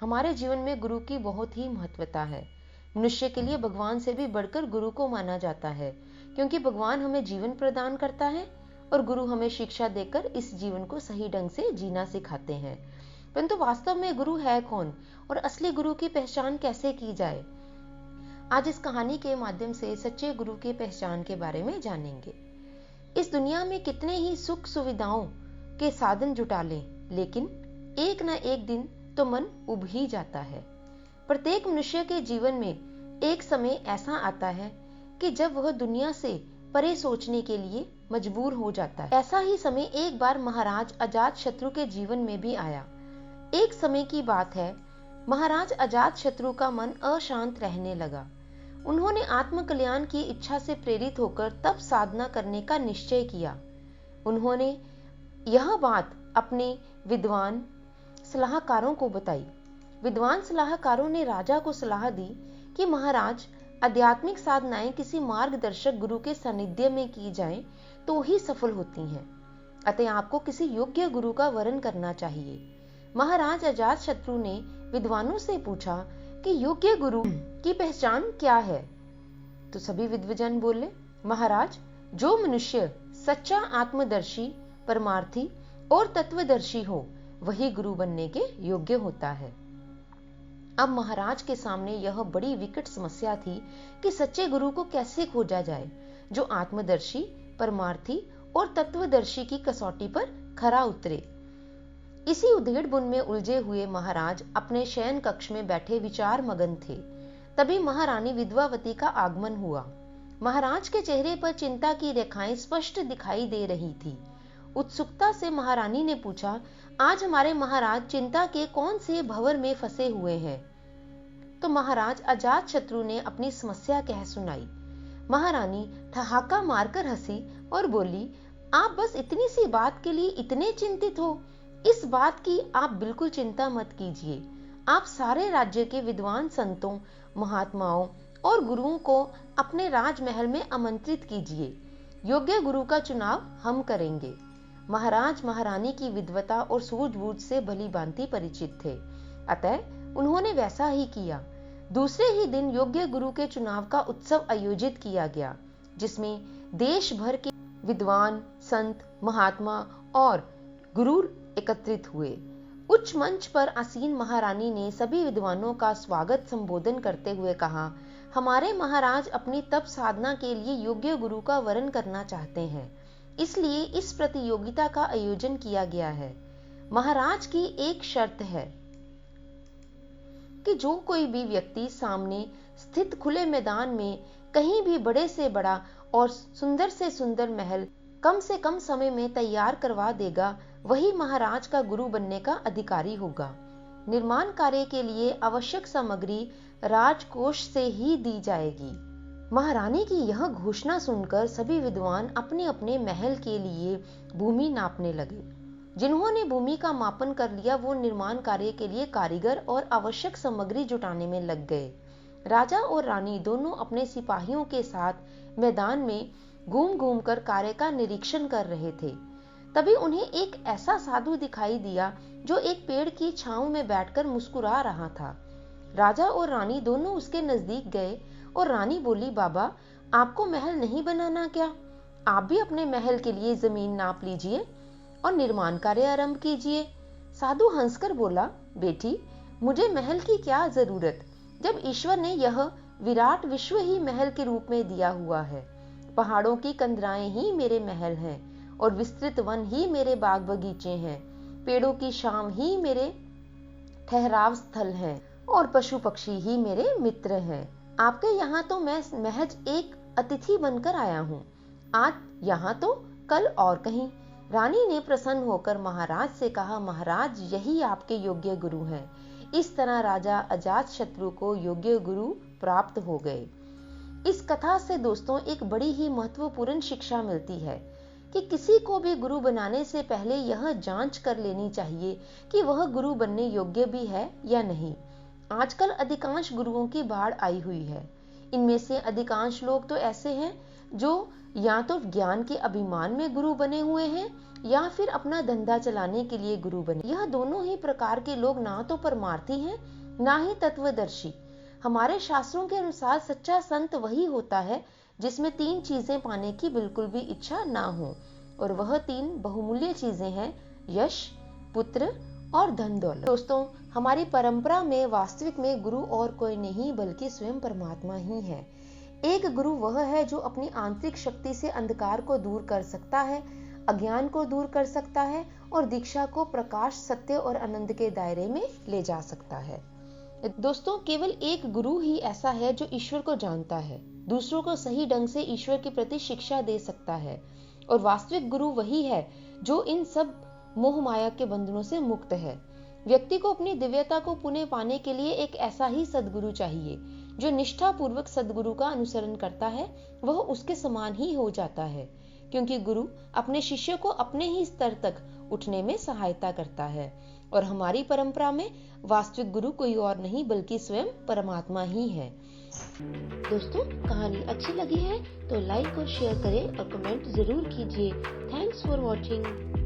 हमारे जीवन में गुरु की बहुत ही महत्वता है। मनुष्य के लिए भगवान से भी बढ़कर गुरु को माना जाता है, क्योंकि भगवान हमें जीवन प्रदान करता है और गुरु हमें शिक्षा देकर इस जीवन को सही ढंग से जीना सिखाते हैं। परंतु वास्तव में गुरु है कौन और असली गुरु की पहचान कैसे की जाए? आज इस कहानी के माध्यम से सच्चे गुरु की पहचान के बारे में जानेंगे। इस दुनिया में कितने ही सुख सुविधाओं के साधन जुटा लें, लेकिन एक न एक दिन तो मन उब ही जाता है। प्रत्येक मनुष्य के जीवन में एक समय ऐसा आता है कि जब वह दुनिया से परे सोचने के लिए मजबूर हो जाता है। ऐसा ही समय एक बार महाराज अजातशत्रु के जीवन में भी आया। एक समय की बात है, महाराज अजातशत्रु का मन अशांत रहने लगा। उन्होंने आत्मकल्याण की इच्छा से प्रेरित होकर तप साधना करने का निश्चय किया। उन्होंने यह बात अपने विद्वान सलाहकारों को बताई। विद्वान सलाहकारों ने राजा को सलाह दी कि महाराज, आध्यात्मिक साधनाएं किसी मार्गदर्शक गुरु के सानिध्य में की जाएं तो ही सफल होती हैं। अतः आपको किसी योग्य गुरु का वरण करना चाहिए। महाराज अजातशत्रु ने विद्वानों से पूछा कि योग्य गुरु की पहचान क्या है? तो सभी विद्वजन बोले, महाराज, जो मनुष्य सच्चा आत्मदर्शी, परमार्थी और तत्वदर्शी हो, वही गुरु बनने के योग्य होता है। अब महाराज के सामने यह बड़ी विकट समस्या थी कि सच्चे गुरु को कैसे खोजा जाए, जो आत्मदर्शी, परमार्थी और तत्वदर्शी की कसौटी पर खरा उतरे। इसी उधेड़ बुन में उलझे हुए महाराज अपने शयन कक्ष में बैठे विचार मगन थे। तभी महारानी विद्यावती का आगमन हुआ। महाराज के चेहरे पर चिंता की रेखाएं स्पष्ट दिखाई दे रही थी। उत्सुकता से महारानी ने पूछा, आज हमारे महाराज चिंता के कौन से भंवर में फंसे हुए हैं? तो महाराज अजातशत्रु ने अपनी समस्या कह सुनाई। महारानी ठहाका मारकर हंसी और बोली, आप बस इतनी सी बात के लिए इतने चिंतित हो? इस बात की आप बिल्कुल चिंता मत कीजिए। आप सारे राज्य के विद्वान संतों, महात्माओं और गुरुओं को अपने राजमहल में आमंत्रित कीजिए। योग्य गुरु का चुनाव हम करेंगे। महाराज महारानी की विद्वता और सूझबूझ से भली भांति परिचित थे, अतः उन्होंने वैसा ही किया। दूसरे ही दिन योग्य गुरु के चुनाव का उत्सव आयोजित किया गया, जिसमें देश भर के विद्वान, संत, महात्मा और गुरु एकत्रित हुए। उच्च मंच पर आसीन महारानी ने सभी विद्वानों का स्वागत संबोधन करते हुए कहा, हमारे महाराज अपनी तप साधना के लिए योग्य गुरु का वरण करना चाहते हैं, इसलिए इस प्रतियोगिता का आयोजन किया गया है। महाराज की एक शर्त है कि जो कोई भी व्यक्ति सामने स्थित खुले मैदान में कहीं भी बड़े से बड़ा और सुंदर से सुंदर महल कम से कम समय में तैयार करवा देगा, वही महाराज का गुरु बनने का अधिकारी होगा। निर्माण कार्य के लिए आवश्यक सामग्री राजकोष से ही दी जाएगी। महारानी की यह घोषणा सुनकर सभी विद्वान अपने अपने महल के लिए भूमि नापने लगे। जिन्होंने भूमि का मापन कर लिया, वो निर्माण कार्य के लिए कारीगर और आवश्यक सामग्री जुटाने में लग गए। राजा और रानी दोनों अपने सिपाहियों के साथ मैदान में घूम घूम कर कार्य का निरीक्षण कर रहे थे। तभी उन्हें एक ऐसा साधु दिखाई दिया जो एक पेड़ की छांव में बैठकर मुस्कुरा रहा था। राजा और रानी दोनों उसके नजदीक गए और रानी बोली, बाबा, आपको महल नहीं बनाना क्या? आप भी अपने महल के लिए जमीन नाप लीजिए और निर्माण कार्य आरंभ कीजिए। साधु हंसकर बोला, बेटी, मुझे महल की क्या जरूरत, जब ईश्वर ने यह विराट विश्व ही महल के रूप में दिया हुआ है। पहाड़ों की कंदराएं ही मेरे महल हैं और विस्तृत वन ही मेरे बाग बगीचे हैं। पेड़ों की शाम ही मेरे ठहराव स्थल हैं और पशु पक्षी ही मेरे मित्र हैं। आपके यहाँ तो मैं महज एक अतिथि बनकर आया हूँ, आज यहाँ तो कल और कहीं। रानी ने प्रसन्न होकर महाराज से कहा, महाराज, यही आपके योग्य गुरु हैं। इस तरह राजा अजातशत्रु को योग्य गुरु प्राप्त हो गए। इस कथा से दोस्तों एक बड़ी ही महत्वपूर्ण शिक्षा मिलती है कि किसी को भी गुरु बनाने से पहले यह जांच कर लेनी चाहिए कि वह गुरु बनने योग्य भी है या नहीं। आजकल अधिकांश गुरुओं की बाढ़ आई हुई है। इनमें से अधिकांश लोग तो ऐसे हैं जो या तो ज्ञान के अभिमान में गुरु बने हुए हैं या फिर अपना धंधा चलाने के लिए गुरु बने। यह दोनों ही प्रकार के लोग ना तो परमार्थी हैं ना ही तत्वदर्शी। हमारे शास्त्रों के अनुसार सच्चा संत वही होता है जिसमें 3 चीजें पाने की बिल्कुल भी इच्छा ना हो, और वह 3 बहुमूल्य चीजें हैं यश, पुत्र और धन दौलत। दोस्तों, हमारी परंपरा में वास्तविक में गुरु और कोई नहीं बल्कि स्वयं परमात्मा ही है। एक गुरु वह है जो अपनी आंतरिक शक्ति से अंधकार को दूर कर सकता है, अज्ञान को दूर कर सकता है और दीक्षा को प्रकाश, सत्य और आनंद के दायरे में ले जा सकता है। दोस्तों, केवल एक गुरु ही ऐसा है जो ईश्वर को जानता है, दूसरों को सही ढंग से ईश्वर के प्रति शिक्षा दे सकता है, और वास्तविक गुरु वही है जो इन सब मोह माया के बंधनों से मुक्त है। व्यक्ति को अपनी दिव्यता को पुनः पाने के लिए एक ऐसा ही सद्गुरु चाहिए जो निष्ठा पूर्वक सद्गुरु का अनुसरण करता है, वह उसके समान ही हो जाता है, क्योंकि गुरु अपने शिष्य को अपने ही स्तर तक उठने में सहायता करता है। और हमारी परंपरा में वास्तविक गुरु कोई और नहीं बल्कि स्वयं परमात्मा ही है। दोस्तों, कहानी अच्छी लगी है तो लाइक और शेयर करें और कमेंट जरूर कीजिए। Thanks for watching.